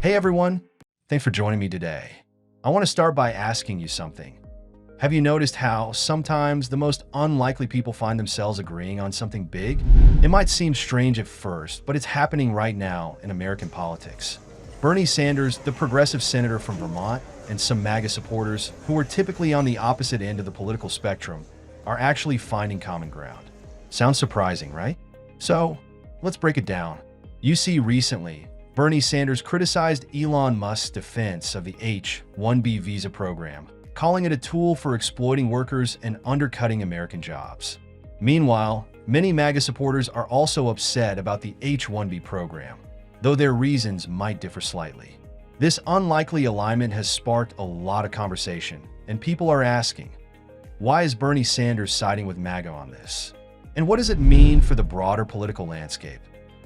Hey everyone, thanks for joining me today. I want to start by asking you something. Have you noticed how sometimes the most unlikely people find themselves agreeing on something big? It might seem strange at first, but it's happening right now in American politics. Bernie Sanders, the progressive senator from Vermont, and some MAGA supporters, who are typically on the opposite end of the political spectrum, are actually finding common ground. Sounds surprising, right? So, let's break it down. You see, recently, Bernie Sanders criticized Elon Musk's defense of the H-1B visa program, calling it a tool for exploiting workers and undercutting American jobs. Meanwhile, many MAGA supporters are also upset about the H-1B program, though their reasons might differ slightly. This unlikely alignment has sparked a lot of conversation, and people are asking, why is Bernie Sanders siding with MAGA on this? And what does it mean for the broader political landscape?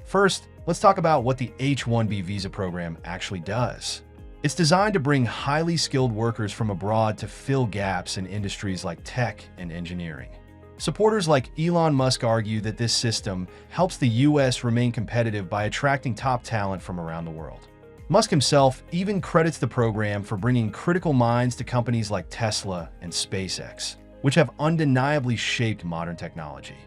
First, let's talk about what the H-1B visa program actually does. It's designed to bring highly skilled workers from abroad to fill gaps in industries like tech and engineering. Supporters like Elon Musk argue that this system helps the U.S. remain competitive by attracting top talent from around the world. Musk himself even credits the program for bringing critical minds to companies like Tesla and SpaceX, which have undeniably shaped modern technology.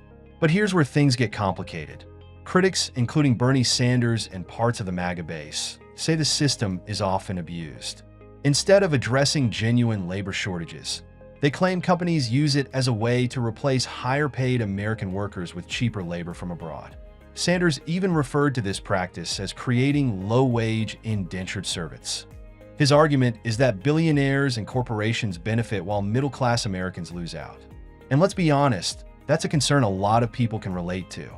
But here's where things get complicated. Critics, including Bernie Sanders and parts of the MAGA base, say the system is often abused. Instead of addressing genuine labor shortages, they claim companies use it as a way to replace higher-paid American workers with cheaper labor from abroad. Sanders even referred to this practice as creating low-wage indentured servants. His argument is that billionaires and corporations benefit while middle-class Americans lose out. And let's be honest, that's a concern a lot of people can relate to.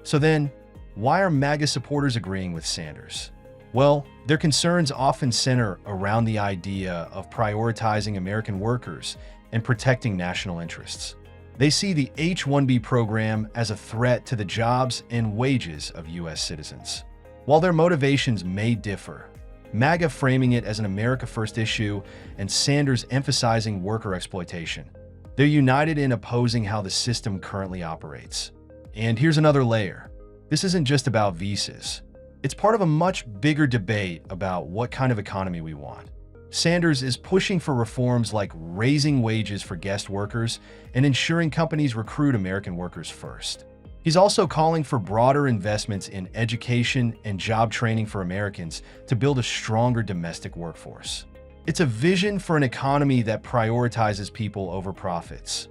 So then, why are MAGA supporters agreeing with Sanders? Well, their concerns often center around the idea of prioritizing American workers and protecting national interests. They see the H-1B program as a threat to the jobs and wages of U.S. citizens. While their motivations may differ, MAGA framing it as an America First issue and Sanders emphasizing worker exploitation, they're united in opposing how the system currently operates. And here's another layer. This isn't just about visas. It's part of a much bigger debate about what kind of economy we want. Sanders is pushing for reforms like raising wages for guest workers and ensuring companies recruit American workers first. He's also calling for broader investments in education and job training for Americans to build a stronger domestic workforce. It's a vision for an economy that prioritizes people over profits,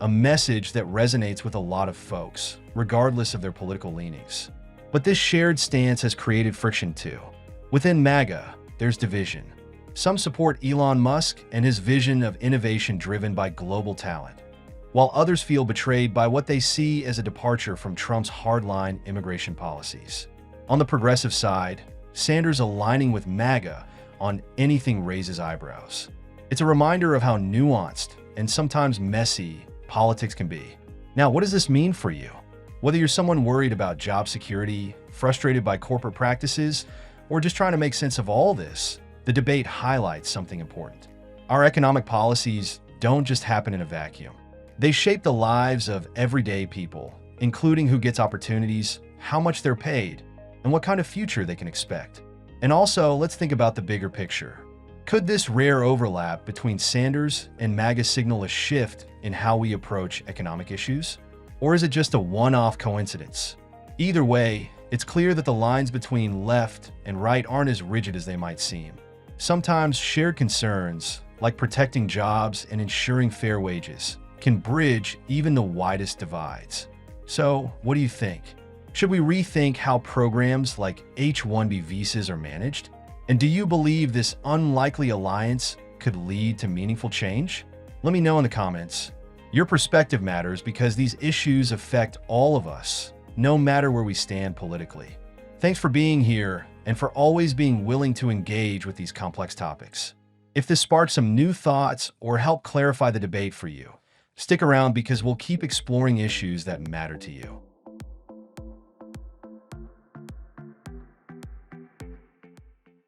a message that resonates with a lot of folks, regardless of their political leanings. But this shared stance has created friction too. Within MAGA, there's division. Some support Elon Musk and his vision of innovation driven by global talent, while others feel betrayed by what they see as a departure from Trump's hardline immigration policies. On the progressive side, Sanders aligning with MAGA on anything raises eyebrows. It's a reminder of how nuanced and sometimes messy politics can be. Now, what does this mean for you? Whether you're someone worried about job security, frustrated by corporate practices, or just trying to make sense of all this, the debate highlights something important. Our economic policies don't just happen in a vacuum. They shape the lives of everyday people, including who gets opportunities, how much they're paid, and what kind of future they can expect. And also, let's think about the bigger picture. Could this rare overlap between Sanders and MAGA signal a shift in how we approach economic issues? Or is it just a one-off coincidence? Either way, it's clear that the lines between left and right aren't as rigid as they might seem. Sometimes shared concerns, like protecting jobs and ensuring fair wages, can bridge even the widest divides. So, what do you think? Should we rethink how programs like H-1B visas are managed? And do you believe this unlikely alliance could lead to meaningful change? Let me know in the comments. Your perspective matters because these issues affect all of us, no matter where we stand politically. Thanks for being here and for always being willing to engage with these complex topics. If this sparked some new thoughts or helped clarify the debate for you, stick around because we'll keep exploring issues that matter to you.